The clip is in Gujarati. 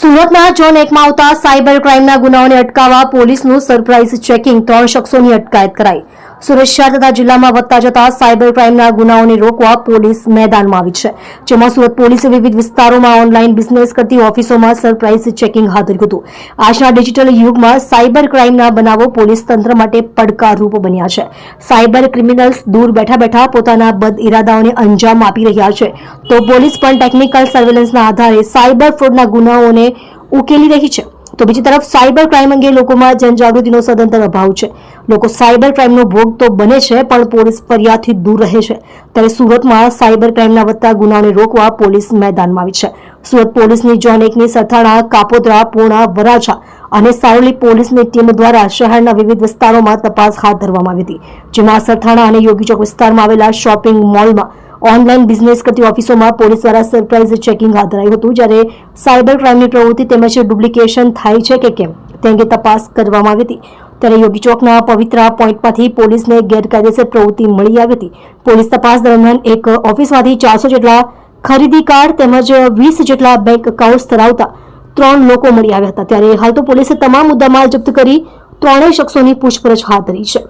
સુરતના ઝોન 1માં આવતા સાયબર ક્રાઇમના ગુનાઓને અટકાવવા પોલીસનું સરપ્રાઇઝ ચેકિંગ 3 શખ્સોની અટકાયત કરાઈ. સુરત શહેર તથા જિલ્લામાં વધતા જતા સાયબર ક્રાઇમના ગુનાઓને રોકવા પોલીસ મેદાનમાં આવી છે, જેમાં સુરત પોલીસે વિવિધ વિસ્તારોમાં ઓનલાઈન બિઝનેસ કરતી ઓફિસોમાં સરપ્રાઇઝ ચેકિંગ હાથ ધર્યું હતું. આજના ડિજિટલ યુગમાં સાયબર ક્રાઇમના બનાવો પોલીસ તંત્ર માટે પડકારરૂપ બન્યા છે. સાયબર ક્રિમિનલ્સ દૂર બેઠા બેઠા પોતાના બદ ઇરાદાઓને અંજામ આપી રહ્યા છે, તો પોલીસ પણ ટેકનિકલ સર્વેલન્સના આધારે સાયબર ફ્રોડના ગુનાઓને ઉકેલી રહી છે. તો બીજી તરફ સાયબર ક્રાઇમ અંગે લોકોમાં જનજાગૃતિનો સદંતર અભાવ છે. લોકો સાયબર ક્રાઇમનો ભોગ તો બને છે, પણ પોલીસ ફરિયાદથી દૂર રહે છે. ત્યારે સુરતમાં સાયબર ક્રાઇમના વધતા ગુનાઓને રોકવા પોલીસ મેદાનમાં આવી છે. સુરત પોલીસની ઝોન 1ની સરથાણા, કાપોદ્રા, પૂર્ણા, વરાછા અને સારોલી પોલીસની ટીમ દ્વારા શહેરના વિવિધ વિસ્તારોમાં તપાસ હાથ ધરવામાં આવી હતી, જેમાં સરથાણા અને યોગી ચોક વિસ્તારમાં આવેલા શોપિંગ મોલમાં ઓનલાઈન બિઝનેસ કરતી ઓફિસોમાં પોલીસ દ્વારા સરપ્રાઇઝ ચેકિંગ હાથ ધરાયું હતું. જ્યારે સાયબર ક્રાઇમની પ્રવૃત્તિ તેમજ ડુપ્લિકેશન થાય છે કે કેમ તે અંગે તપાસ કરવામાં આવી હતી. ત્યારે યોગી ચોકના પવિત્રા પોઈન્ટમાંથી પોલીસને ગેરકાયદેસર પ્રવૃત્તિ મળી આવી હતી. પોલીસ તપાસ દરમિયાન એક ઓફિસમાંથી 400 જેટલા ખરીદી કાર્ડ તેમજ 20 જેટલા બેંક એકાઉન્ટ્સ ધરાવતા 3 લોકો મળી આવ્યા હતા. ત્યારે હાલ તો પોલીસે તમામ મુદ્દામાલ જપ્ત કરી 3 શખ્સોની પૂછપરછ હાથ ધરી છે.